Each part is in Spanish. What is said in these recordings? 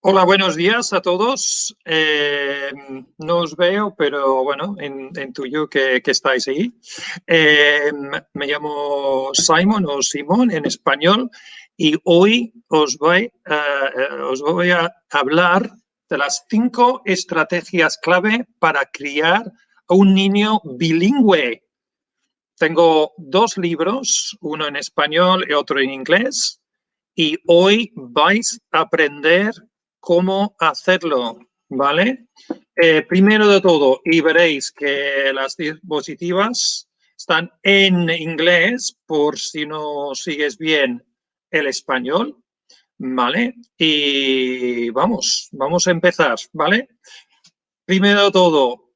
Hola, buenos días a todos. No os veo, pero bueno, intuyo que estáis ahí. Me llamo Simon o Simón en español y hoy os voy a hablar de las 5 estrategias clave para criar a un niño bilingüe. Tengo 2 libros, uno en español y otro en inglés, y hoy vais a aprender cómo hacerlo, ¿vale? Primero de todo, y veréis que las diapositivas están en inglés por si no sigues bien el español, ¿vale? Y vamos a empezar, ¿vale? Primero de todo,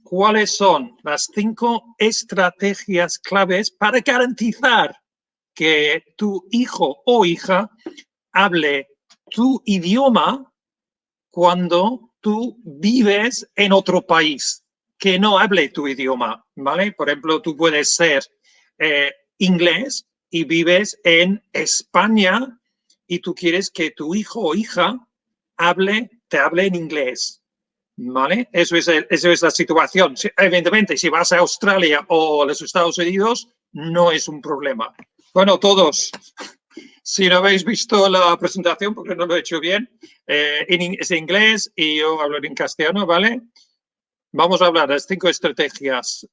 ¿cuáles son las 5 estrategias claves para garantizar que tu hijo o hija hable tu idioma cuando tú vives en otro país que no hable tu idioma, ¿vale? Por ejemplo, tú puedes ser inglés y vives en España y tú quieres que tu hijo o hija te hable en inglés, ¿vale? Eso es la situación. Evidentemente, si vas a Australia o los Estados Unidos, no es un problema. Bueno, todos, si no habéis visto la presentación, porque no lo he hecho bien, es en inglés y yo hablo en castellano, ¿vale? Vamos a hablar de las 5 estrategias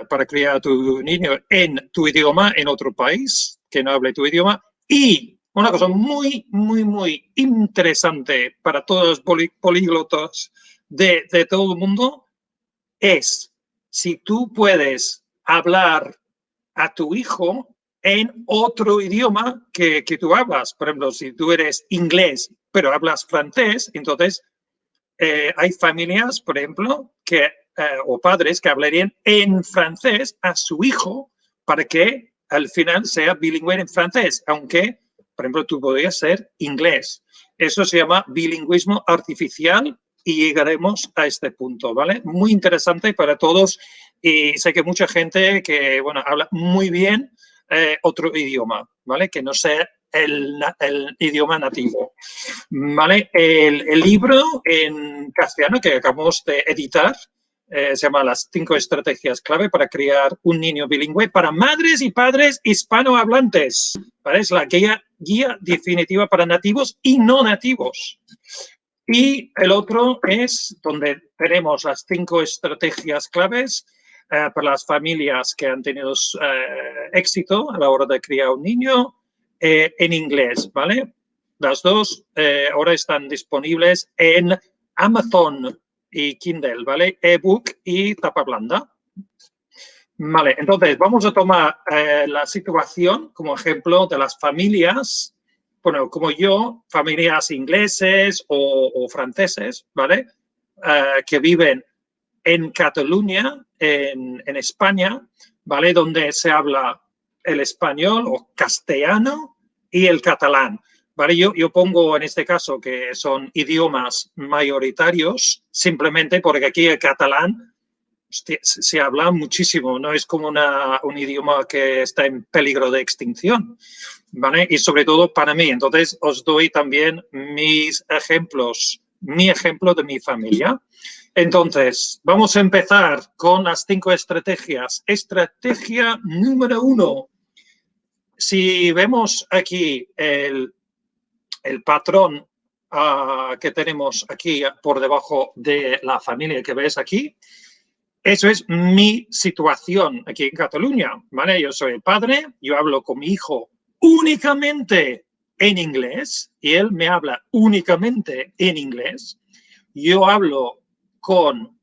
para criar a tu niño en tu idioma, en otro país que no hable tu idioma. Y una cosa muy interesante para todos los políglotos de todo el mundo es si tú puedes hablar a tu hijo en otro idioma que tú hablas. Por ejemplo, si tú eres inglés pero hablas francés, entonces hay familias, por ejemplo, o padres que hablarían en francés a su hijo para que al final sea bilingüe en francés, aunque, por ejemplo, tú podrías ser inglés. Eso se llama bilingüismo artificial y llegaremos a este punto, ¿vale? Muy interesante para todos y sé que mucha gente que, bueno, habla muy bien otro idioma, ¿vale? Que no sea el idioma nativo. ¿Vale? El libro en castellano que acabamos de editar se llama Las 5 estrategias clave para criar un niño bilingüe para madres y padres hispanohablantes. ¿Vale? Es la guía definitiva para nativos y no nativos. Y el otro es donde tenemos las 5 estrategias claves para las familias que han tenido éxito a la hora de criar un niño en inglés, ¿vale? Las 2 ahora están disponibles en Amazon y Kindle, ¿vale? Ebook y tapa blanda. Vale, entonces vamos a tomar la situación como ejemplo de las familias, bueno, como yo, familias ingleses o franceses, ¿vale? Que viven en Cataluña, en España, ¿vale? Donde se habla el español o castellano y el catalán. ¿Vale? Yo pongo en este caso que son idiomas mayoritarios, simplemente porque aquí el catalán se habla muchísimo, no es como un idioma que está en peligro de extinción, ¿vale? Y sobre todo para mí. Entonces os doy también mis ejemplos, mi ejemplo de mi familia. Entonces, vamos a empezar con las 5 estrategias. Estrategia número 1. Si vemos aquí el patrón que tenemos aquí por debajo de la familia que ves aquí, eso es mi situación aquí en Cataluña, ¿vale? Yo soy el padre, yo hablo con mi hijo únicamente en inglés y él me habla únicamente en inglés. Yo hablo con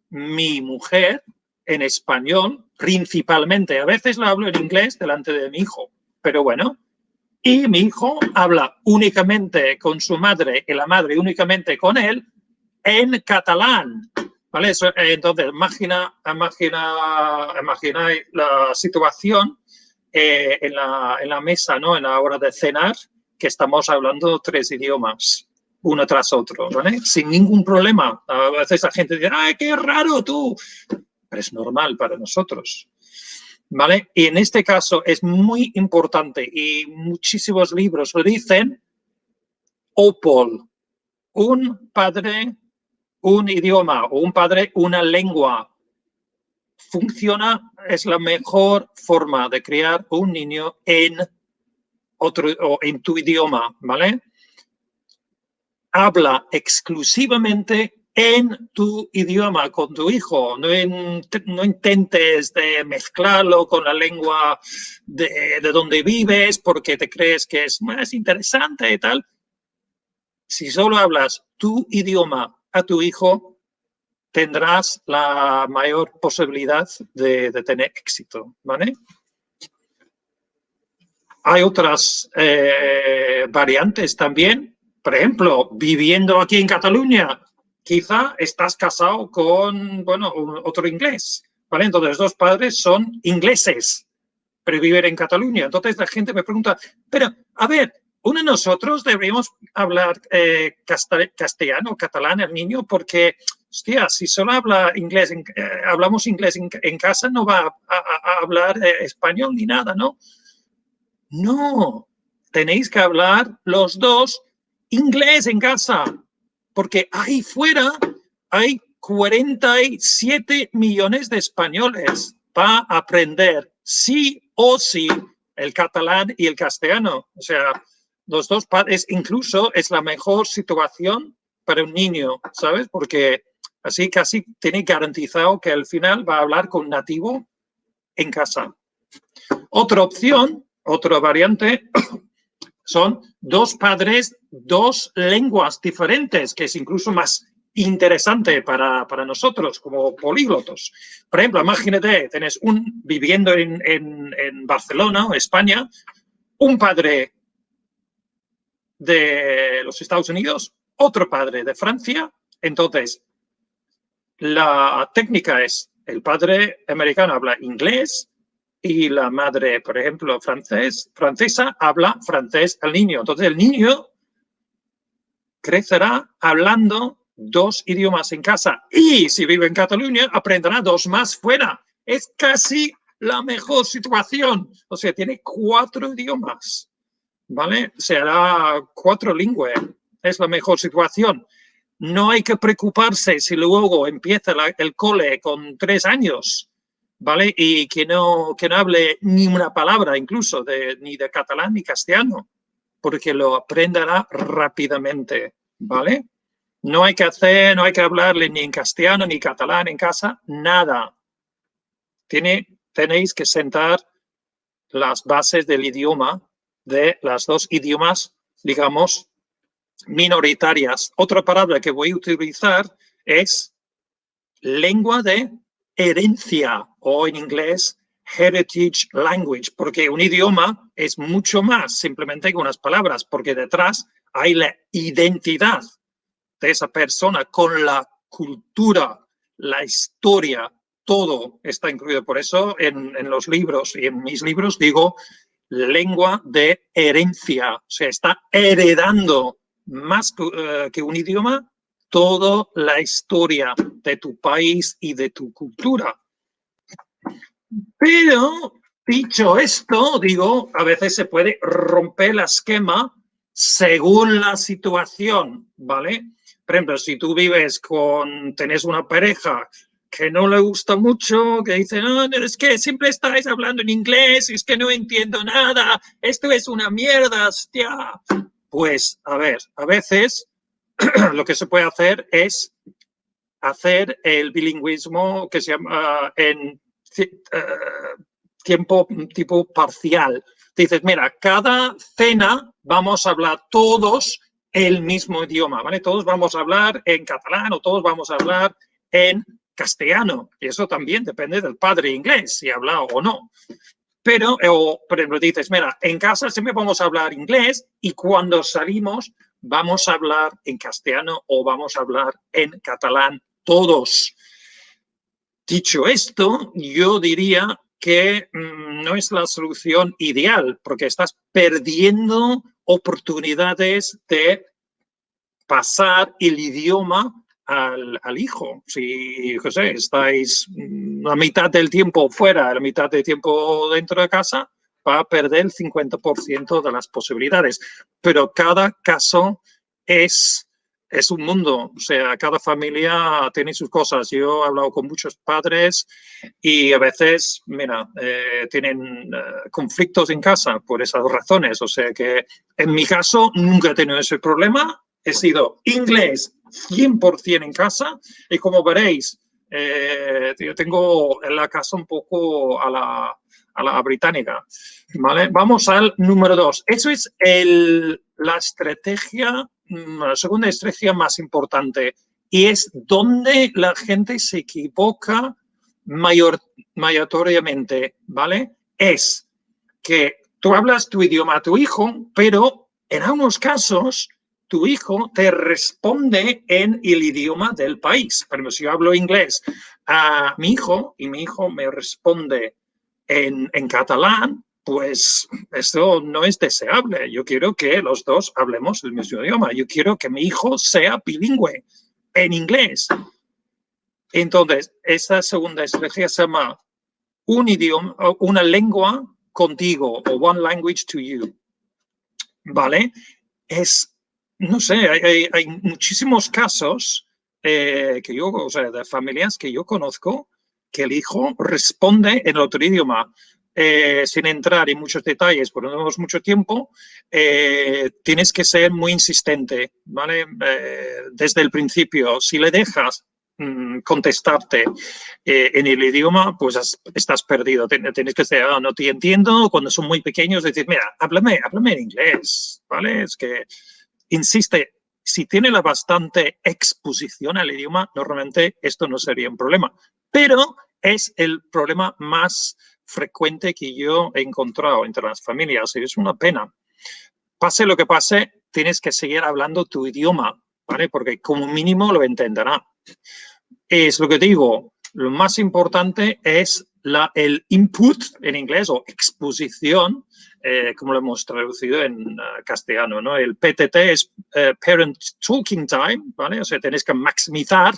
mi mujer en español, principalmente. A veces la hablo en inglés delante de mi hijo, pero bueno. Y mi hijo habla únicamente con su madre y la madre únicamente con él en catalán. ¿Vale? Eso, entonces, imagináis la situación en la mesa, ¿no? En la hora de cenar, que estamos hablando 3 idiomas, uno tras otro, ¿vale? Sin ningún problema. A veces la gente dice, ¡ay, qué raro tú! Pero es normal para nosotros. ¿vale? Y en este caso es muy importante y muchísimos libros lo dicen, OPOL, un padre, un idioma, o un padre, una lengua. Funciona, es la mejor forma de criar un niño en otro, o en tu idioma, ¿vale? Habla exclusivamente en tu idioma con tu hijo. No intentes de mezclarlo con la lengua de donde vives porque te crees que es más interesante y tal. Si solo hablas tu idioma a tu hijo, tendrás la mayor posibilidad de tener éxito, ¿vale? Hay otras variantes también. Por ejemplo, viviendo aquí en Cataluña, quizá estás casado con, bueno, otro inglés, ¿vale? Entonces, los dos padres son ingleses, pero viven en Cataluña. Entonces, la gente me pregunta, pero, a ver, uno de nosotros deberíamos hablar castellano, catalán, el niño, porque, hostia, si solo habla inglés, hablamos inglés en casa, no va a hablar español ni nada, ¿no? No, tenéis que hablar los dos inglés en casa, porque ahí fuera hay 47 millones de españoles para aprender sí o sí el catalán y el castellano. O sea, los dos padres, incluso es la mejor situación para un niño, ¿sabes? Porque así casi tiene garantizado que al final va a hablar con nativo en casa. Otra opción, otra variante, son dos padres, dos lenguas diferentes, que es incluso más interesante para nosotros como políglotos. Por ejemplo, imagínate, tenés viviendo en Barcelona, España, un padre de los Estados Unidos, otro padre de Francia. Entonces, la técnica es, el padre americano habla inglés, y la madre, por ejemplo, francesa, habla francés al niño. Entonces, el niño crecerá hablando dos idiomas en casa y si vive en Cataluña, aprenderá dos más fuera. Es casi la mejor situación. O sea, tiene 4 idiomas, ¿vale? Será 4 lingües. Es la mejor situación. No hay que preocuparse si luego empieza el cole con 3 años, ¿vale? Y que no hable ni una palabra incluso ni de catalán ni castellano, porque lo aprenderá rápidamente, ¿vale? No hay que hablarle ni en castellano ni catalán en casa, nada. Tenéis que sentar las bases del idioma, de las dos idiomas, digamos, minoritarias. Otra palabra que voy a utilizar es lengua de herencia o en inglés heritage language, porque un idioma es mucho más simplemente que unas palabras, porque detrás hay la identidad de esa persona con la cultura, la historia, todo está incluido. Por eso en los libros y en mis libros digo lengua de herencia, o sea, está heredando más que un idioma toda la historia de tu país y de tu cultura. Pero, dicho esto, digo, a veces se puede romper el esquema según la situación, ¿vale? Por ejemplo, si tú tenés una pareja que no le gusta mucho, que dice, no, es que siempre estáis hablando en inglés, es que no entiendo nada, esto es una mierda, hostia. Pues, a ver, a veces lo que se puede hacer es hacer el bilingüismo que se llama en tiempo tipo parcial. Dices, mira, cada cena vamos a hablar todos el mismo idioma, ¿vale? Todos vamos a hablar en catalán o todos vamos a hablar en castellano. Y eso también depende del padre inglés, si habla o no. Pero, por ejemplo, dices, mira, en casa siempre vamos a hablar inglés y cuando salimos vamos a hablar en castellano o vamos a hablar en catalán todos. Dicho esto, yo diría que no es la solución ideal porque estás perdiendo oportunidades de pasar el idioma al hijo. Si, José, estáis la mitad del tiempo fuera, la mitad del tiempo dentro de casa, va a perder el 50% de las posibilidades. Pero cada caso es un mundo, o sea, cada familia tiene sus cosas. Yo he hablado con muchos padres y a veces, mira, tienen conflictos en casa por esas razones. O sea que en mi caso nunca he tenido ese problema. He sido inglés 100% en casa y como veréis, yo tengo la casa un poco a la británica. ¿Vale? Vamos al número 2. Eso es la estrategia, la segunda estrategia más importante y es donde la gente se equivoca mayoritariamente, ¿vale? Es que tú hablas tu idioma a tu hijo, pero en algunos casos tu hijo te responde en el idioma del país. Por ejemplo, si yo hablo inglés a mi hijo y mi hijo me responde en catalán, pues esto no es deseable. Yo quiero que los dos hablemos el mismo idioma. Yo quiero que mi hijo sea bilingüe en inglés. Entonces, esta segunda estrategia se llama un idioma, una lengua contigo o one language to you. ¿Vale? No sé, hay muchísimos casos o sea, de familias que yo conozco que el hijo responde en otro idioma. Sin entrar en muchos detalles, porque no tenemos mucho tiempo, tienes que ser muy insistente, ¿vale? Desde el principio, si le dejas contestarte en el idioma, pues estás perdido. Tienes que decir, no te entiendo. Cuando son muy pequeños, decir, mira, háblame en inglés, ¿vale? Es que, insiste, si tiene la bastante exposición al idioma, normalmente esto no sería un problema. Pero es el problema más frecuente que yo he encontrado entre las familias y es una pena. Pase lo que pase, tienes que seguir hablando tu idioma, ¿vale? Porque como mínimo lo entenderá. Es lo que digo, lo más importante es el input en inglés o exposición, como lo hemos traducido en castellano, ¿no? El PTT es Parent Talking Time, ¿vale? O sea, tenéis que maximizar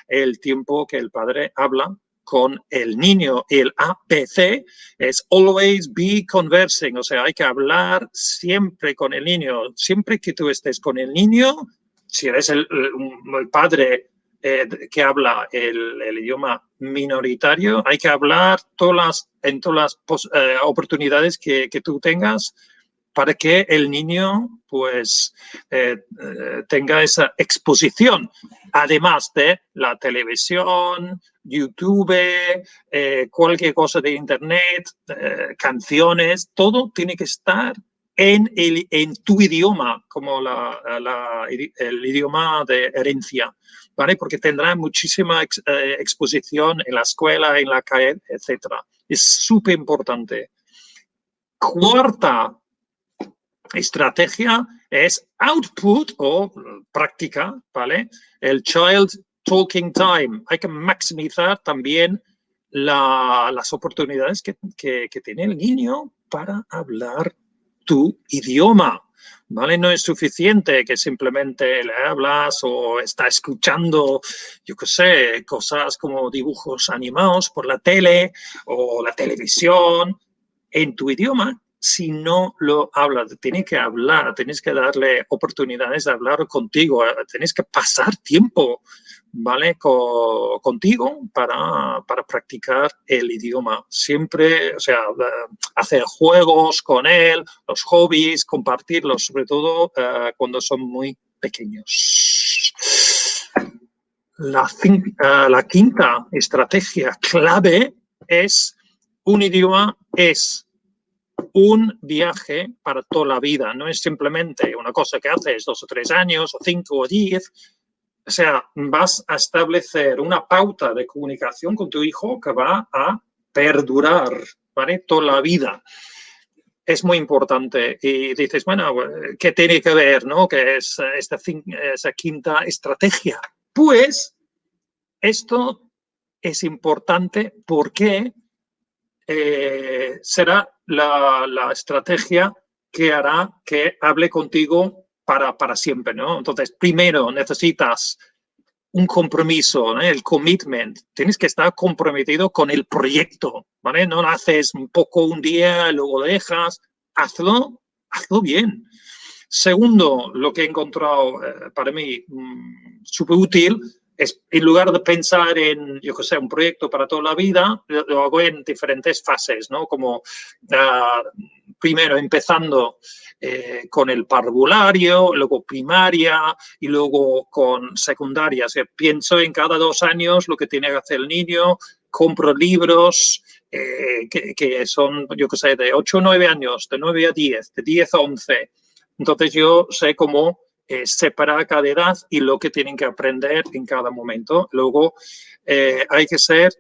el tiempo que el padre habla con el niño. El APC es Always Be Conversing, o sea, hay que hablar siempre con el niño. Siempre que tú estés con el niño, si eres el padre que habla el idioma minoritario, hay que hablar en todas las oportunidades que tú tengas para que el niño pues tenga esa exposición, además de la televisión, YouTube, cualquier cosa de internet, canciones, todo tiene que estar en tu idioma, como el idioma de herencia, ¿vale? Porque tendrá muchísima exposición en la escuela, en la calle, etc. Es súper importante. Cuarta estrategia es output o práctica, ¿vale? El child talking time. Hay que maximizar también las oportunidades que tiene el niño para hablar tu idioma, ¿vale? No es suficiente que simplemente le hablas o está escuchando, yo qué sé, cosas como dibujos animados por la tele o la televisión en tu idioma. Si no lo hablas, tienes que hablar, tienes que darle oportunidades de hablar contigo, tienes que pasar tiempo, ¿vale? Contigo para practicar el idioma. Siempre, o sea, hacer juegos con él, los hobbies, compartirlos, sobre todo cuando son muy pequeños. La quinta estrategia clave es un idioma es un viaje para toda la vida, no es simplemente una cosa que haces 2 o 3 años, o 5 o 10. O sea, vas a establecer una pauta de comunicación con tu hijo que va a perdurar, ¿vale? Toda la vida. Es muy importante. Y dices, bueno, ¿qué tiene que ver, no? ¿Qué es esa quinta estrategia? Pues esto es importante porque será la estrategia que hará que hable contigo para siempre, ¿no? Entonces, primero necesitas un compromiso, ¿no? El commitment. Tienes que estar comprometido con el proyecto, ¿vale? No lo haces un poco un día, luego dejas. Hazlo bien. Segundo, lo que he encontrado para mí súper útil es, en lugar de pensar en, yo qué sé, un proyecto para toda la vida, lo hago en diferentes fases, ¿no? Como primero empezando con el parvulario, luego primaria y luego con secundaria. O sea, pienso en cada 2 años lo que tiene que hacer el niño, compro libros que son, yo qué sé, de 8 o 9 años, de 9 a 10, de 10 a 11. Entonces yo sé cómo separar cada edad y lo que tienen que aprender en cada momento. Luego hay que ser...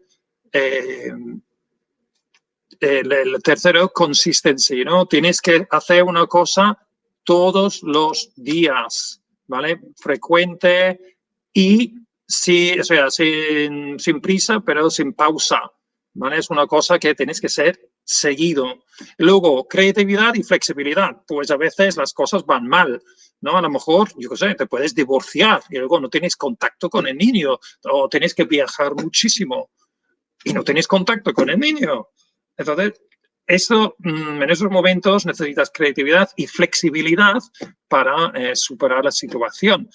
el tercero, consistency, ¿no? Tienes que hacer una cosa todos los días, ¿vale? Frecuente y sí, o sea, sin prisa, pero sin pausa, ¿vale? Es una cosa que tienes que ser seguido. Luego, creatividad y flexibilidad. Pues a veces las cosas van mal, ¿no? A lo mejor, yo qué sé, te puedes divorciar y luego no tienes contacto con el niño o tienes que viajar muchísimo y no tienes contacto con el niño. Entonces, eso, en esos momentos necesitas creatividad y flexibilidad para superar la situación.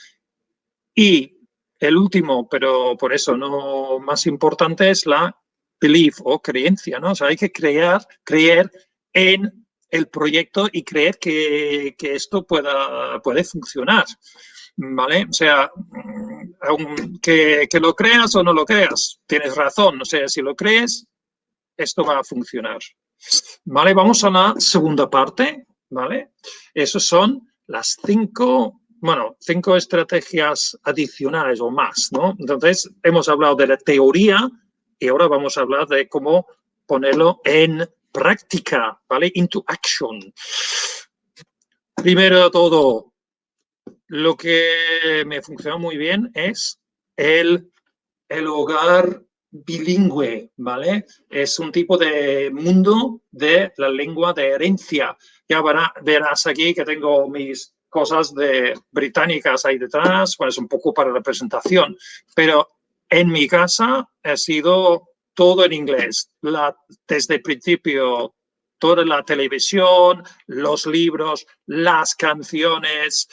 Y el último, pero por eso no más importante, es la belief o creencia, ¿no? O sea, hay que creer en el proyecto y creer que esto puede funcionar, ¿vale? O sea, que lo creas o no lo creas, tienes razón. O sea, si lo crees, esto va a funcionar. ¿Vale? Vamos a la segunda parte, ¿vale? Esas son las 5 estrategias adicionales o más, ¿no? Entonces, hemos hablado de la teoría y ahora vamos a hablar de cómo ponerlo en práctica, ¿vale? Into action. Primero de todo, lo que me funciona muy bien es el hogar bilingüe, ¿vale? Es un tipo de mundo de la lengua de herencia. Ya verás aquí que tengo mis cosas británicas ahí detrás, pues un poco para representación, pero en mi casa ha sido todo en inglés. Desde el principio, toda la televisión, los libros, las canciones,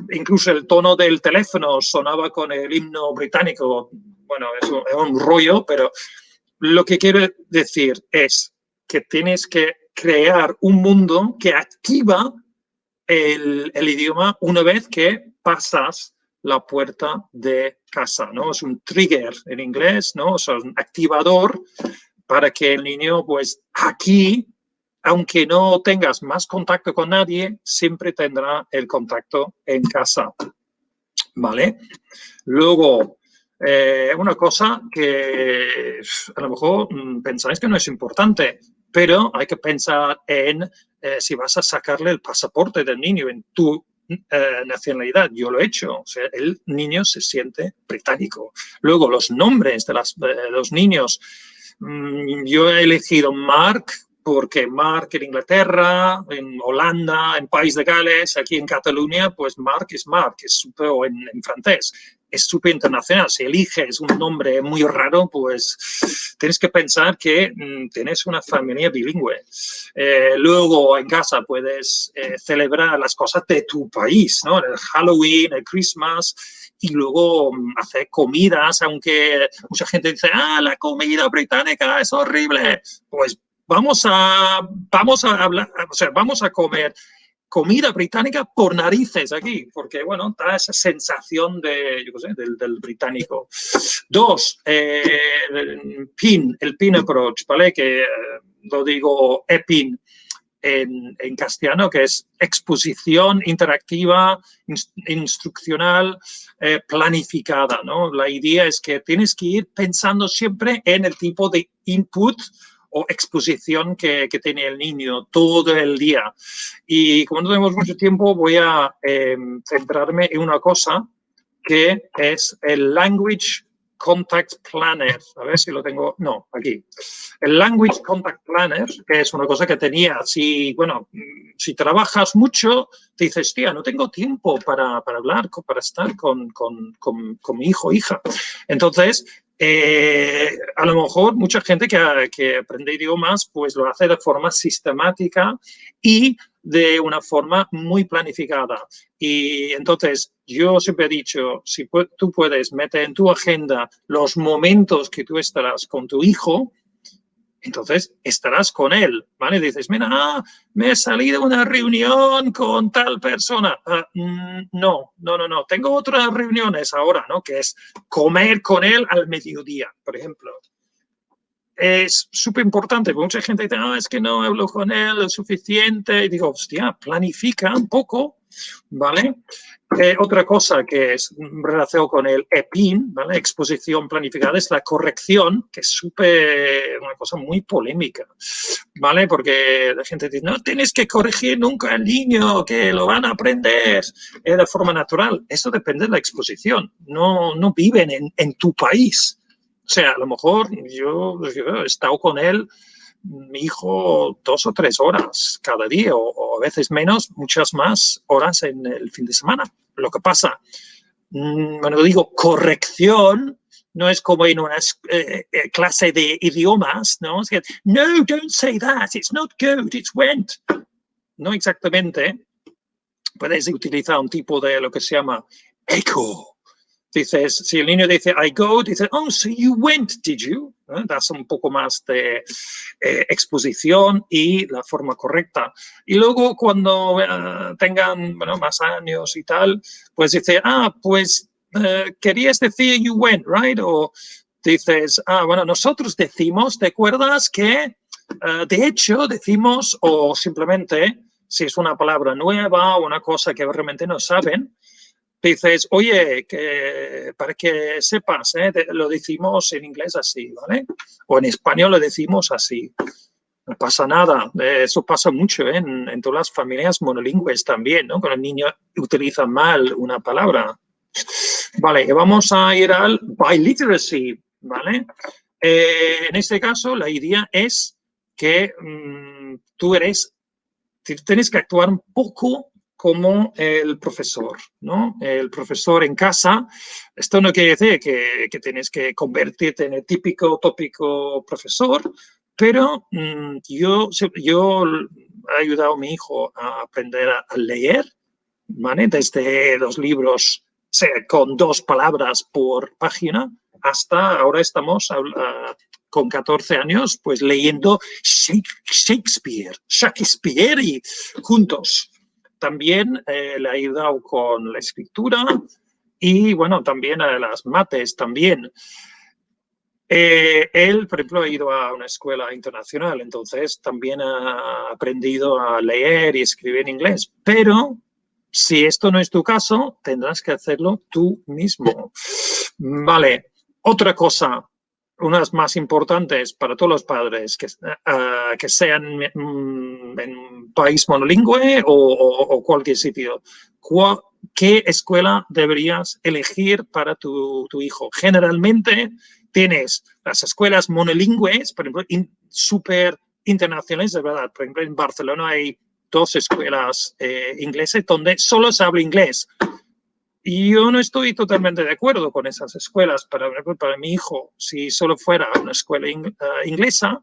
incluso el tono del teléfono sonaba con el himno británico. Bueno, eso es un rollo, pero lo que quiero decir es que tienes que crear un mundo que activa el idioma una vez que pasas la puerta de casa, ¿no? Es un trigger en inglés, ¿no? O sea, un activador para que el niño, pues aquí, aunque no tengas más contacto con nadie, siempre tendrá el contacto en casa, ¿vale? Luego, una cosa que a lo mejor pensáis que no es importante, pero hay que pensar en si vas a sacarle el pasaporte del niño en tu nacionalidad. Yo lo he hecho. O sea, el niño se siente británico. Luego, los nombres de los niños. Yo he elegido Mark porque Mark en Inglaterra, en Holanda, en País de Gales, aquí en Cataluña, pues Mark, es súper, o en francés, es súper internacional. Si eliges un nombre muy raro, pues tienes que pensar que tienes una familia bilingüe. Luego en casa puedes celebrar las cosas de tu país, ¿no? El Halloween, el Christmas, y luego hacer comidas, aunque mucha gente dice, la comida británica es horrible. Pues vamos a hablar, o sea, vamos a comer comida británica por narices aquí, porque, bueno, da esa sensación de, yo qué sé, del británico. 2, el PIN approach, ¿vale? Que lo digo EPIN en castellano, que es exposición interactiva, instruccional, planificada, ¿no? La idea es que tienes que ir pensando siempre en el tipo de input o exposición que tiene el niño todo el día. Y como no tenemos mucho tiempo, voy a centrarme en una cosa que es el language Contact Planner, a ver si lo tengo, no, aquí. El Language Contact Planner, que es una cosa que tenía, si trabajas mucho, te dices, tía, no tengo tiempo para hablar, para estar con mi hijo o hija. Entonces, a lo mejor mucha gente que aprende idiomas, pues lo hace de forma sistemática y de una forma muy planificada. Y entonces, yo siempre he dicho, si tú puedes meter en tu agenda los momentos que tú estarás con tu hijo, entonces estarás con él, ¿vale? Dices, mira, me he salido de una reunión con tal persona. No, tengo otras reuniones ahora, ¿no? Que es comer con él al mediodía, por ejemplo. Es súper importante, porque mucha gente dice, es que no hablo con él lo suficiente. Y digo, hostia, planifica un poco, ¿vale? Otra cosa que es relacionado con el EPIN, ¿vale? Exposición planificada, es la corrección, que es una cosa muy polémica, ¿vale? Porque la gente dice, no tienes que corregir nunca al niño, que lo van a aprender de forma natural. Eso depende de la exposición. No viven en tu país. O sea, a lo mejor yo he estado con él, mi hijo, 2 o 3 horas cada día, o a veces menos, muchas más horas en el fin de semana. Lo que pasa, bueno, digo, corrección no es como en una clase de idiomas, ¿no? Es que, no, don't say that, it's not good, it's went. No exactamente. Puedes utilizar un tipo de lo que se llama echo. Dices, si el niño dice, I go, dices, oh, so you went, did you? Das un poco más de exposición y la forma correcta. Y luego cuando tengan más años y tal, pues dice, pues querías decir you went, right? O dices, bueno, nosotros decimos, ¿te acuerdas que de hecho decimos, o simplemente, si es una palabra nueva o una cosa que realmente no saben, dices, oye, que para que sepas, lo decimos en inglés así, ¿vale? O en español lo decimos así. No pasa nada. Eso pasa mucho en todas las familias monolingües también, ¿no? Cuando el niño utiliza mal una palabra. Vale, vamos a ir al biliteracy, ¿vale? En este caso, la idea es que tienes que actuar un poco como el profesor, ¿no? El profesor en casa. Esto no quiere decir que tienes que convertirte en el típico, tópico profesor, pero yo he ayudado a mi hijo a aprender a leer, ¿vale? Desde los libros con 2 palabras por página hasta ahora estamos con 14 años, pues leyendo Shakespeare y juntos. También le ha ayudado con la escritura y, bueno, también a las mates también. Él, por ejemplo, ha ido a una escuela internacional, entonces también ha aprendido a leer y escribir en inglés, pero si esto no es tu caso, tendrás que hacerlo tú mismo. Vale, otra cosa, unas más importantes para todos los padres que sean en un país monolingüe o cualquier sitio. ¿Qué escuela deberías elegir para tu hijo? Generalmente tienes las escuelas monolingües, por ejemplo, súper internacionales, de verdad. Por ejemplo, en Barcelona hay 2 escuelas inglesas donde solo se habla inglés. Y yo no estoy totalmente de acuerdo con esas escuelas. Para mi hijo, si solo fuera una escuela inglesa,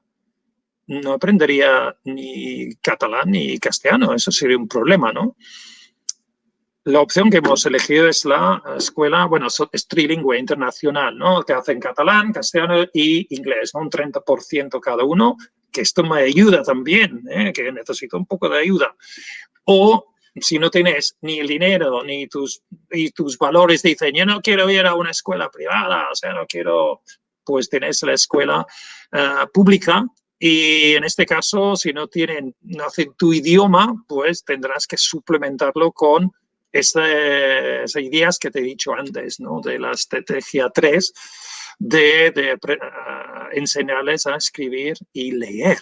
no aprendería ni catalán ni castellano. Eso sería un problema, ¿no? La opción que hemos elegido es la escuela, bueno, es trilingüe internacional, ¿no? Que hacen catalán, castellano y inglés, ¿no? Un 30% cada uno, que esto me ayuda también, que necesito un poco de ayuda. O si no tienes ni el dinero ni tus valores, dicen, yo no quiero ir a una escuela privada, o sea, no quiero, pues tienes la escuela pública. Y en este caso, si no hacen tu idioma, pues tendrás que suplementarlo con esas ideas que te he dicho antes, ¿no? De la estrategia 3, de enseñarles a escribir y leer.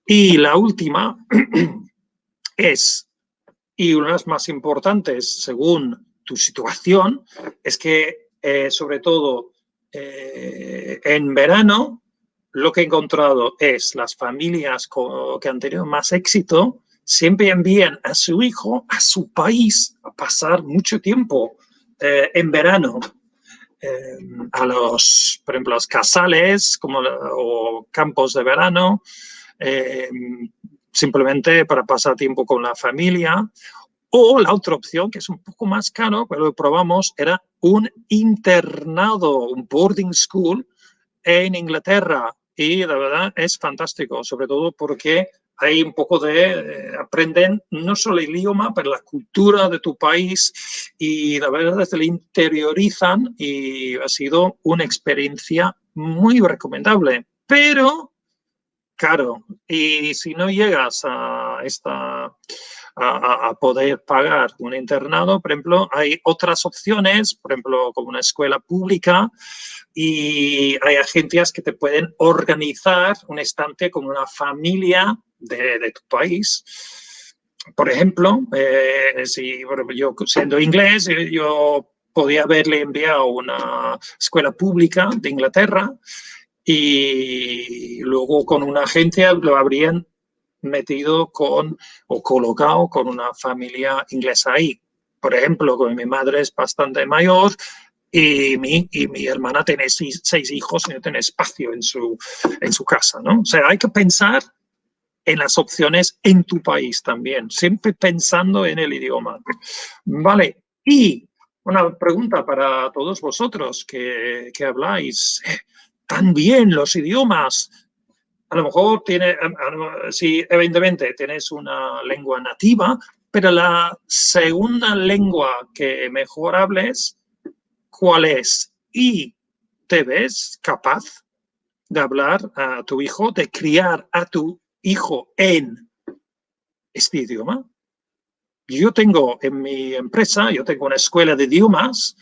Y la última es, y una de las más importantes según tu situación, es que sobre todo en verano lo que he encontrado es las familias que han tenido más éxito siempre envían a su hijo a su país a pasar mucho tiempo en verano. Por ejemplo, los casales o campos de verano, simplemente para pasar tiempo con la familia. O la otra opción, que es un poco más caro, pero lo probamos, era un internado, un boarding school en Inglaterra. Y la verdad es fantástico, sobre todo porque hay un poco aprenden no solo el idioma, pero la cultura de tu país y la verdad es que le interiorizan y ha sido una experiencia muy recomendable. Pero caro. Y si no llegas a poder pagar un internado, por ejemplo, hay otras opciones, por ejemplo, como una escuela pública, y hay agencias que te pueden organizar un estancia con una familia de tu país. Por ejemplo, si yo siendo inglés, yo podía haberle enviado a una escuela pública de Inglaterra y luego con una agencia lo habrían metido o colocado con una familia inglesa ahí. Por ejemplo, con mi madre es bastante mayor y mi hermana tiene seis hijos y no tiene espacio en su casa, ¿no? O sea, hay que pensar en las opciones en tu país también, siempre pensando en el idioma. Vale, y una pregunta para todos vosotros que habláis tan bien los idiomas. A lo mejor sí, evidentemente tienes una lengua nativa, pero la segunda lengua que mejor hables, ¿cuál es? Y te ves capaz de hablar a tu hijo, de criar a tu hijo en este idioma. Yo tengo en mi empresa, yo tengo una escuela de idiomas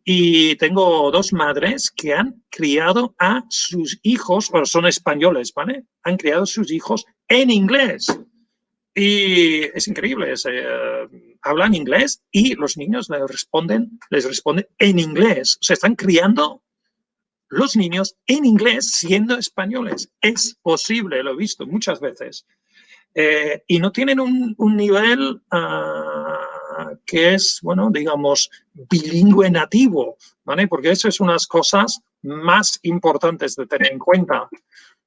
y tengo dos madres que han criado a sus hijos, bueno, son españoles, ¿vale? Han criado a sus hijos en inglés. Y es increíble, hablan inglés y los niños les responden en inglés. O sea, están criando los niños en inglés siendo españoles. Es posible, lo he visto muchas veces. Y no tienen un nivel que es, bueno, digamos, bilingüe nativo, ¿vale? Porque eso es unas cosas más importantes de tener en cuenta,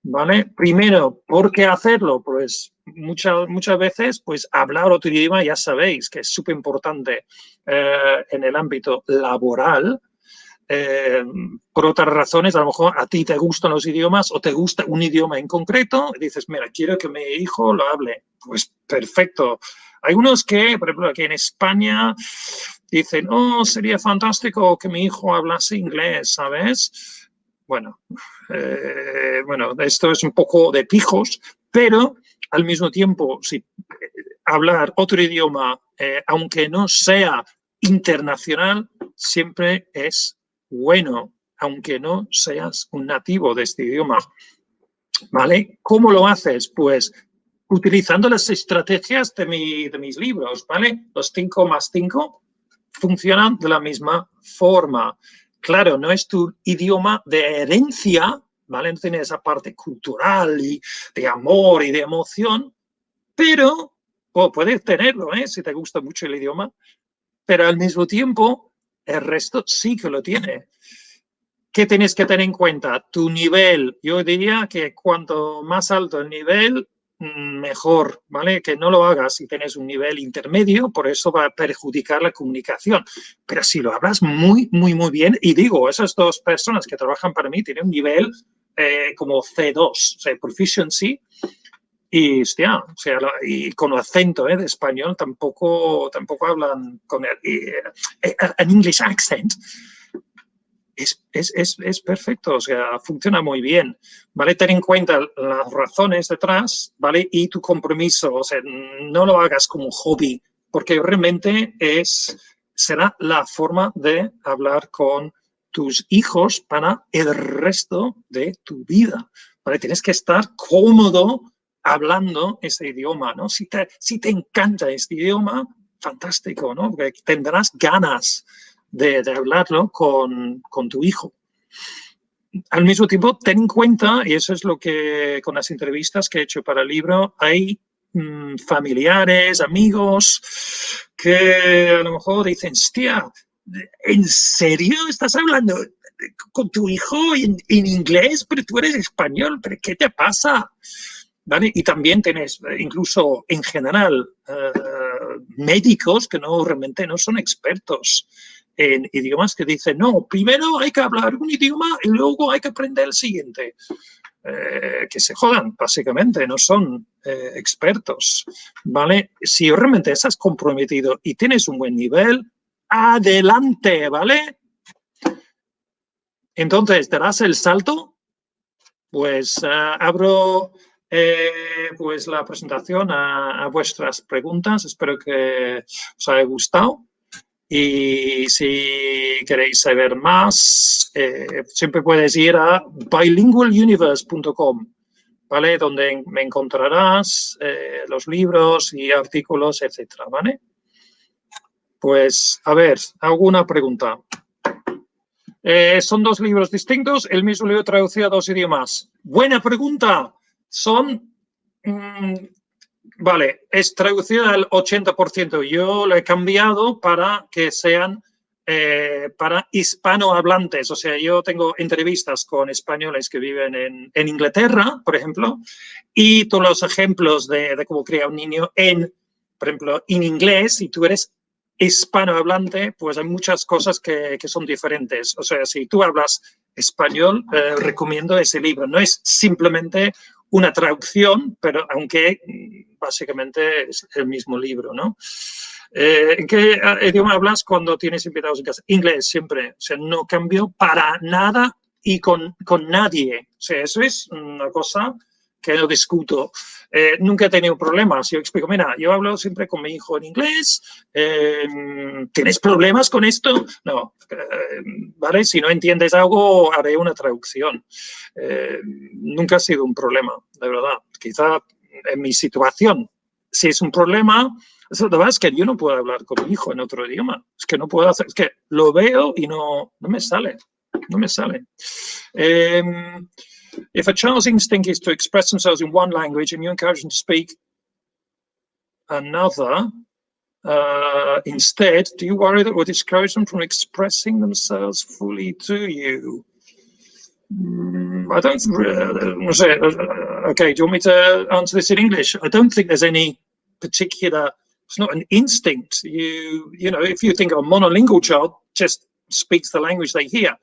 ¿vale? Primero, ¿por qué hacerlo? Pues muchas veces, pues hablar otro idioma ya sabéis que es súper importante en el ámbito laboral. Por otras razones, a lo mejor a ti te gustan los idiomas o te gusta un idioma en concreto y dices, mira, quiero que mi hijo lo hable. Pues perfecto. Hay unos que, por ejemplo, aquí en España dicen, oh, sería fantástico que mi hijo hablase inglés, ¿sabes? Bueno, esto es un poco de pijos, pero al mismo tiempo, si hablar otro idioma, aunque no sea internacional, siempre es bueno, aunque no seas un nativo de este idioma. ¿Vale? ¿Cómo lo haces? Pues utilizando las estrategias de mis libros, ¿vale? Los 5+5 funcionan de la misma forma. Claro, no es tu idioma de herencia, ¿vale? No tiene esa parte cultural y de amor y de emoción, pero puedes tenerlo, ¿eh? Si te gusta mucho el idioma, pero al mismo tiempo el resto sí que lo tiene. ¿Qué tienes que tener en cuenta? Tu nivel. Yo diría que cuanto más alto el nivel, mejor, ¿vale? Que no lo hagas si tienes un nivel intermedio, por eso va a perjudicar la comunicación. Pero si lo hablas muy, muy, muy bien, y digo, esas dos personas que trabajan para mí tienen un nivel como C2, o sea, proficiency, y, hostia, o sea, y con acento de español tampoco hablan con an English accent. Es perfecto, o sea, funciona muy bien, ¿vale? Ten en cuenta las razones detrás, ¿vale? Y tu compromiso, o sea, no lo hagas como hobby, porque realmente será la forma de hablar con tus hijos para el resto de tu vida, ¿vale? Tienes que estar cómodo hablando ese idioma, ¿no? Si te encanta este idioma, fantástico, ¿no? Porque tendrás ganas de hablarlo con tu hijo. al mismo tiempo, ten en cuenta, y eso es lo que con las entrevistas que he hecho para el libro, hay familiares, amigos, que a lo mejor dicen, hostia, ¿en serio estás hablando con tu hijo en inglés? Pero tú eres español, ¿pero qué te pasa? ¿Vale? Y también tienes, incluso en general, médicos que realmente no son expertos en idiomas, que dicen, no, primero hay que hablar un idioma y luego hay que aprender el siguiente. Que se jodan, básicamente, no son expertos, ¿vale? Si realmente estás comprometido y tienes un buen nivel, adelante, ¿vale? Entonces, darás el salto, pues abro pues la presentación a vuestras preguntas. Espero que os haya gustado. Y si queréis saber más, siempre puedes ir a bilingualuniverse.com, ¿vale? Donde me encontrarás los libros y artículos, etcétera, ¿vale? Pues, a ver, ¿alguna pregunta? Son dos libros distintos, el mismo libro traducido a dos idiomas. Buena pregunta. Son... vale, es traducida al 80%. Yo lo he cambiado para que sean para hispanohablantes. O sea, yo tengo entrevistas con españoles que viven en Inglaterra, por ejemplo, y todos los ejemplos de cómo cría un niño por ejemplo, en inglés, si tú eres hispanohablante, pues hay muchas cosas que son diferentes. O sea, si tú hablas español, recomiendo ese libro. No es simplemente una traducción, pero aunque básicamente es el mismo libro, ¿no? ¿En qué idioma hablas cuando tienes invitados en casa? Inglés, siempre. O sea, no cambio para nada y con nadie. O sea, eso es una cosa que no discuto. Nunca he tenido problemas. Yo explico, mira, yo hablo siempre con mi hijo en inglés. ¿Tienes problemas con esto? No. ¿Vale? Si no entiendes algo, haré una traducción. Nunca ha sido un problema, de verdad. Quizá en mi situación, si es un problema, la verdad es que yo no puedo hablar con mi hijo en otro idioma. Es que no puedo hacer, es que lo veo y no me sale. No me sale. If a child's instinct is to express themselves in one language and you encourage them to speak another instead, do you worry that will discourage them from expressing themselves fully to you? I don't, no sé, okay, do you want me to answer this in English? I don't think there's any particular, it's not an instinct. You know, if you think of a monolingual child, just speaks the language they hear.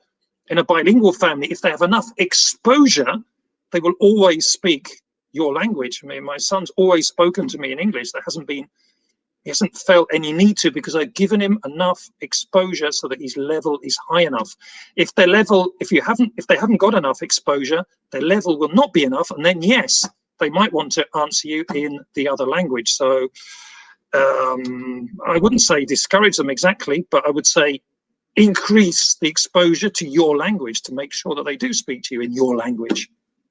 In a bilingual family, if they have enough exposure, they will always speak your language. I mean, my son's always spoken to me in English. He hasn't felt any need to, because I've given him enough exposure so that his level is high enough. If they haven't got enough exposure, their level will not be enough, and then yes, they might want to answer you in the other language. So I wouldn't say discourage them exactly, but I would say increase the exposure to your language to make sure that they do speak to you in your language.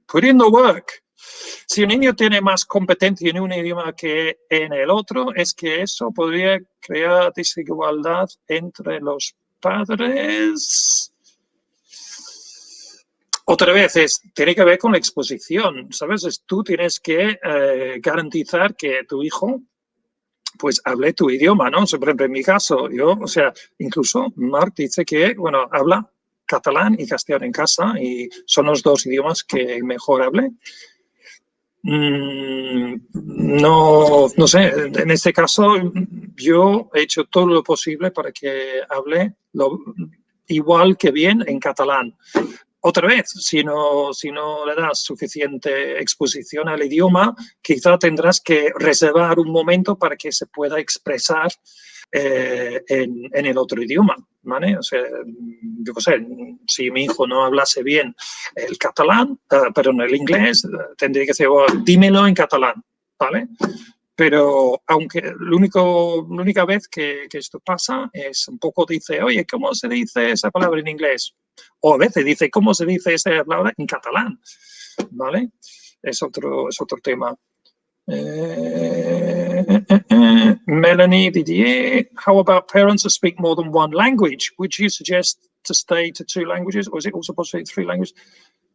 Put in the work. Si un niño tiene más competencia en un idioma que en el otro, es que eso podría crear desigualdad entre los padres. Otra vez, tiene que ver con la exposición, ¿sabes? Tú tienes que garantizar que tu hijo pues hable tu idioma, ¿no? Por ejemplo, en mi caso, o sea, incluso Marc dice que, bueno, habla catalán y castellano en casa y son los dos idiomas que mejor hable. No sé, en este caso yo he hecho todo lo posible para que hable igual que bien en catalán. Otra vez, si no le das suficiente exposición al idioma, quizá tendrás que reservar un momento para que se pueda expresar en el otro idioma, ¿vale? O sea, yo qué sé, si mi hijo no hablase bien el catalán, perdón, el inglés, tendría que decir, dímelo en catalán, ¿vale? Pero aunque la única vez que esto pasa es un poco dice, oye, ¿cómo se dice esa palabra en inglés? O a veces dice, ¿cómo se dice esa palabra en catalán? ¿Vale? Es otro tema. Melanie Didier, how about parents who speak more than one language? Would you suggest to stay to 2 languages, or is it also possible 3 languages?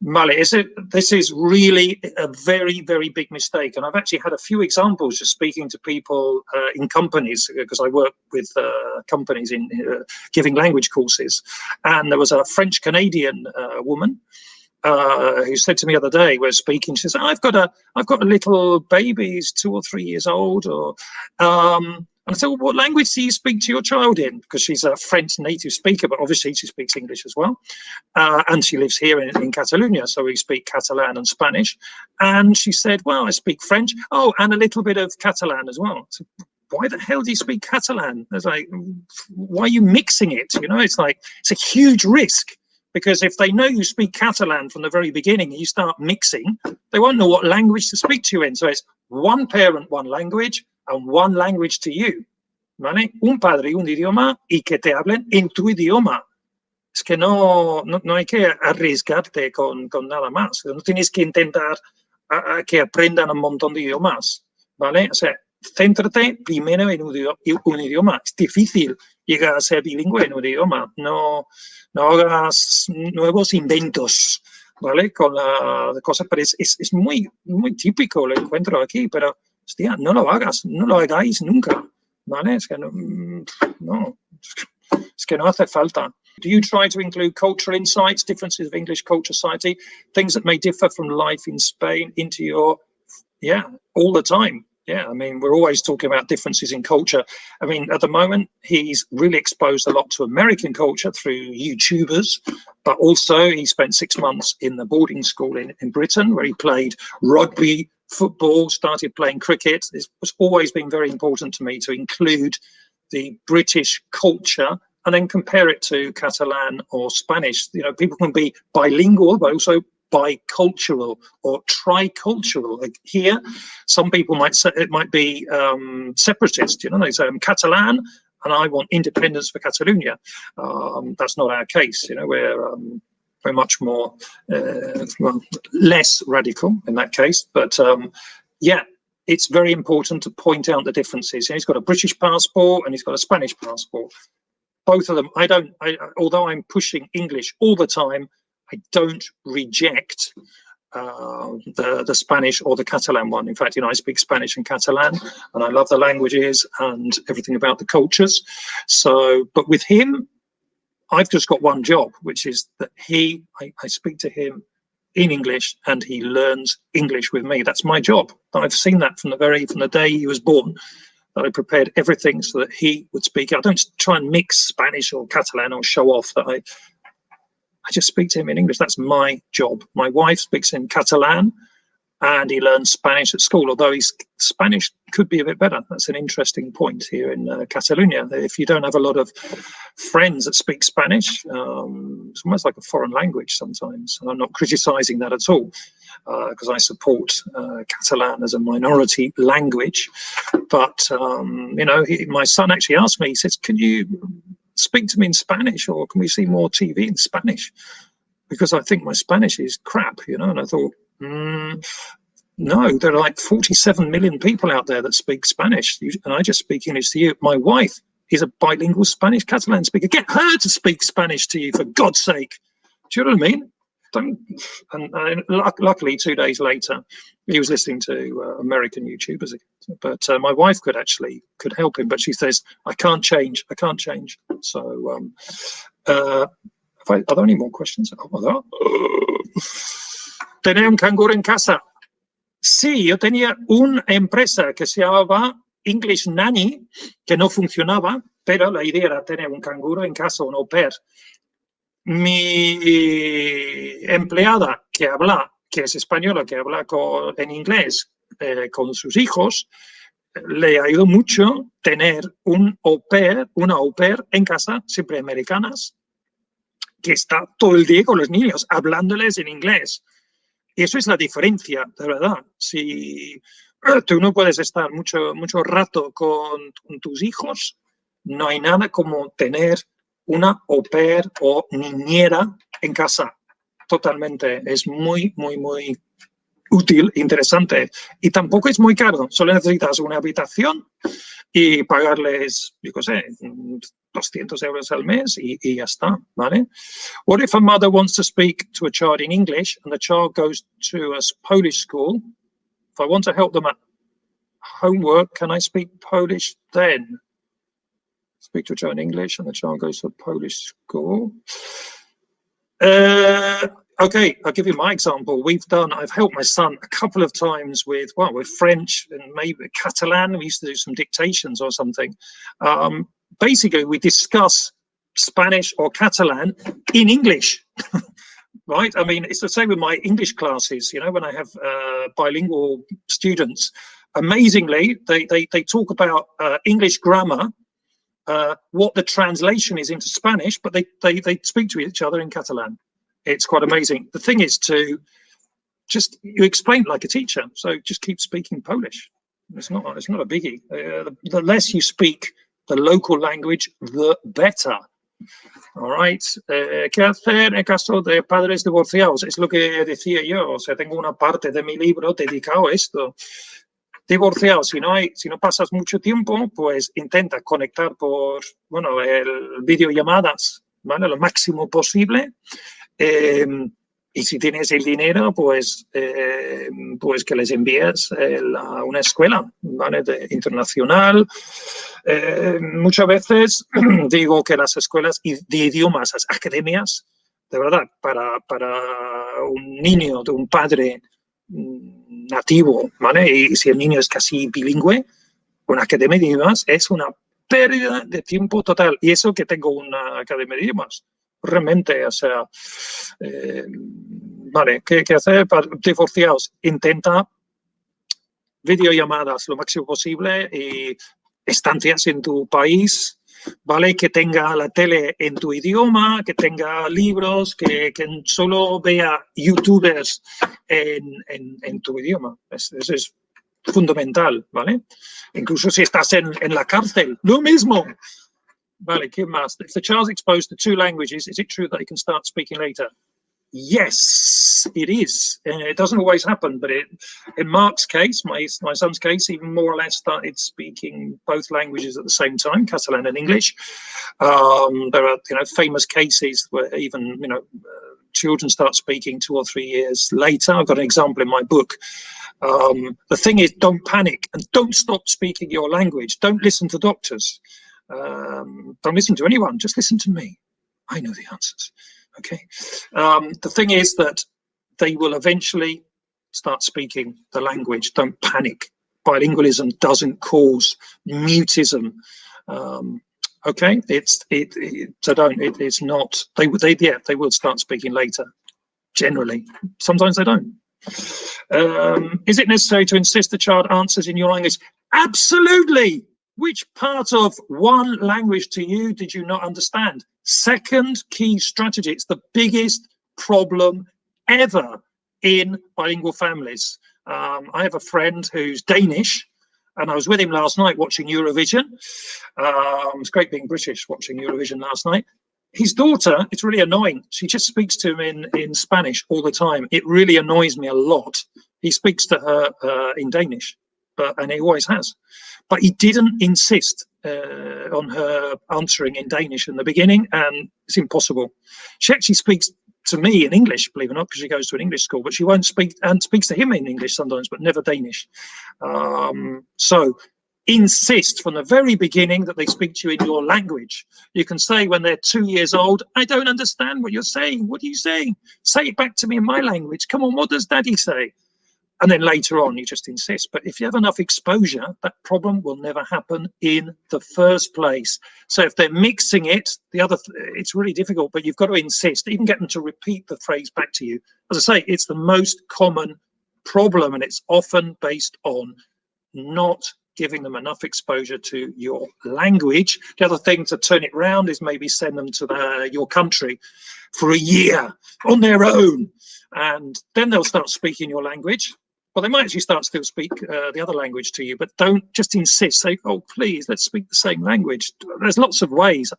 Vale, this is really a very, very big mistake. And I've actually had a few examples just speaking to people in companies, because I work with companies in giving language courses. And there was a French-Canadian woman who said to me the other day, we're speaking, she says, I've got a little baby, he's 2 or 3 years old, or and I said, well, what language do you speak to your child in? Because she's a French native speaker, but obviously she speaks English as well. And she lives here in Catalonia, so we speak Catalan and Spanish. And she said, well, I speak French. Oh, and a little bit of Catalan as well. So, why the hell do you speak Catalan? It's like, why are you mixing it? You know, it's like, it's a huge risk. Because if they know you speak Catalan from the very beginning and you start mixing, they won't know what language to speak to you in. So it's one parent, one language, and one language to you. ¿Vale? Un padre y un idioma, y que te hablen en tu idioma. Es que no hay que arriesgarte con nada más. No tienes que intentar que aprendan un montón de idiomas. ¿Vale? O sea, céntrate primero en un idioma. Es difícil llegar a ser bilingüe en un idioma. No hagas nuevos inventos, ¿vale? Con la cosa, pero es muy, muy típico, lo encuentro aquí, pero, hostia, no lo hagas, no lo hagáis nunca, ¿vale? Es que no hace falta. Do you try to include cultural insights, differences of English culture, society, things that may differ from life in Spain into your, yeah, all the time. Yeah, I mean, we're always talking about differences in culture. I mean, at the moment, he's really exposed a lot to American culture through YouTubers, but also he spent 6 months in the boarding school in Britain, where he played rugby, football, started playing cricket. It was always been very important to me to include the British culture and then compare it to Catalan or Spanish. You know, people can be bilingual, but also bicultural or tricultural. Like here, some people might say it might be separatist. You know, they say I'm Catalan and I want independence for Catalonia. That's not our case. You know, we're much more less radical in that case. But yeah, it's very important to point out the differences. You know, he's got a British passport and he's got a Spanish passport. Both of them, although I'm pushing English all the time, I don't reject the Spanish or the Catalan one. In fact, you know, I speak Spanish and Catalan, and I love the languages and everything about the cultures. So, but with him, I've just got one job, which is that I speak to him in English and he learns English with me. That's my job. I've seen that from the day he was born, that I prepared everything so that he would speak. I don't try and mix Spanish or Catalan or show off that I just speak to him in English. That's my job. My wife speaks in Catalan and he learns Spanish at school, although his Spanish could be a bit better. That's an interesting point here in Catalonia. If you don't have a lot of friends that speak Spanish, it's almost like a foreign language sometimes. And I'm not criticizing that at all, because I support Catalan as a minority language. But, you know, my son actually asked me, he says, can you speak to me in Spanish, or can we see more TV in Spanish? Because I think my Spanish is crap, you know. And I thought, no, there are like 47 million people out there that speak Spanish, and I just speak English to you. My wife is a bilingual Spanish Catalan speaker. Get her to speak Spanish to you, for God's sake. Do you know what I mean? And luckily 2 days later, he was listening to American YouTubers. But my wife could help him, but she says, I can't change. So, are there any more questions? ¿Tener un canguro en casa? Sí, yo tenía una empresa que se llamaba English Nanny, que no funcionaba, pero la idea era tener un canguro en casa, un au pair. Mi empleada que es española, que habla en inglés con sus hijos, le ayudó mucho tener una au pair en casa, siempre americanas, que está todo el día con los niños, hablándoles en inglés. Y eso es la diferencia, de verdad. Si tú no puedes estar mucho rato con tus hijos, no hay nada como tener una au pair o niñera en casa. Totalmente. Es muy, muy, muy útil, interesante. Y tampoco es muy caro. Solo necesitas una habitación y pagarles, yo qué sé, €200 al mes y ya está, ¿vale? What if a mother wants to speak to a child in English and the child goes to a Polish school? If I want to help them at homework, can I speak Polish then? Speak to a child in English and the child goes to a Polish school. Okay, I'll give you my example. I've helped my son a couple of times with French and maybe Catalan. We used to do some dictations or something. Basically, we discuss Spanish or Catalan in English, right? I mean, it's the same with my English classes. You know, when I have bilingual students, amazingly, they talk about English grammar, what the translation is into Spanish, but they speak to each other in Catalan. It's quite amazing. The thing is you explain like a teacher, so just keep speaking Polish. It's not a biggie. The less you speak the local language, the better. All right. ¿Qué hacer en caso de padres divorciados? Es lo que decía yo. O sea, tengo una parte de mi libro dedicado a esto. Divorciados, si no pasas mucho tiempo, pues intenta conectar por, el videollamadas, ¿vale? Lo máximo posible. Y si tienes el dinero, pues que les envíes a una escuela, ¿vale? Internacional. Muchas veces digo que las escuelas de idiomas, las academias, de verdad, para un niño de un padre nativo, ¿vale? Y si el niño es casi bilingüe, una academia de idiomas es una pérdida de tiempo total. Y eso que tengo una academia de idiomas. Realmente, o sea, vale, ¿qué hacer para divorciados? Intenta videollamadas lo máximo posible y estancias en tu país, ¿vale? Que tenga la tele en tu idioma, que tenga libros, que solo vea youtubers en tu idioma. Eso es fundamental, ¿vale? Incluso si estás en la cárcel, lo mismo. Vale, ¿qué más? If the child's exposed to 2 languages, is it true that he can start speaking later? Yes, it is. It doesn't always happen, but in Mark's case, my son's case, he more or less started speaking both languages at the same time, Catalan and English. There are, famous cases where even, children start speaking 2 or 3 years later. I've got an example in my book. The thing is, don't panic and don't stop speaking your language. Don't listen to doctors. Don't listen to anyone. Just listen to me. I know the answers. Okay. The thing is that they will eventually start speaking the language. Don't panic. Bilingualism doesn't cause mutism. Okay. It's not. They will start speaking later. Generally, sometimes they don't. Is it necessary to insist the child answers in your language? Absolutely. Which part of one language to you did you not understand? Second key strategy. It's the biggest problem ever in bilingual families. I have a friend who's Danish, and I was with him last night watching Eurovision. It's great being British watching Eurovision last night. His daughter, it's really annoying. She just speaks to him in Spanish all the time. It really annoys me a lot. He speaks to her in Danish, and he always has. But he didn't insist on her answering in Danish in the beginning, and it's impossible. She actually speaks to me in English, believe it or not, because she goes to an English school, but she won't speak, and speaks to him in English sometimes, but never Danish. So insist from the very beginning that they speak to you in your language. You can say when they're 2 years old, I don't understand what you're saying. What are you saying? Say it back to me in my language. Come on, what does daddy say? And then later on, you just insist. But if you have enough exposure, that problem will never happen in the first place. So if they're mixing it, it's really difficult, but you've got to insist, even get them to repeat the phrase back to you. As I say, it's the most common problem, and it's often based on not giving them enough exposure to your language. The other thing to turn it round is maybe send them to your country for a year on their own, and then they'll start speaking your language. Well, they might actually still speak the other language to you, but don't just insist. Say, oh, please, let's speak the same language. There's lots of ways,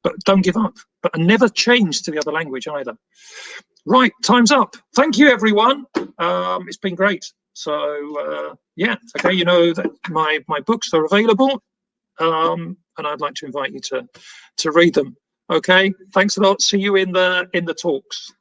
but don't give up. But never change to the other language either. Right, time's up. Thank you, everyone. It's been great. So, yeah, okay, you know that my books are available. and I'd like to invite you to read them. Okay, thanks a lot. See you in the talks.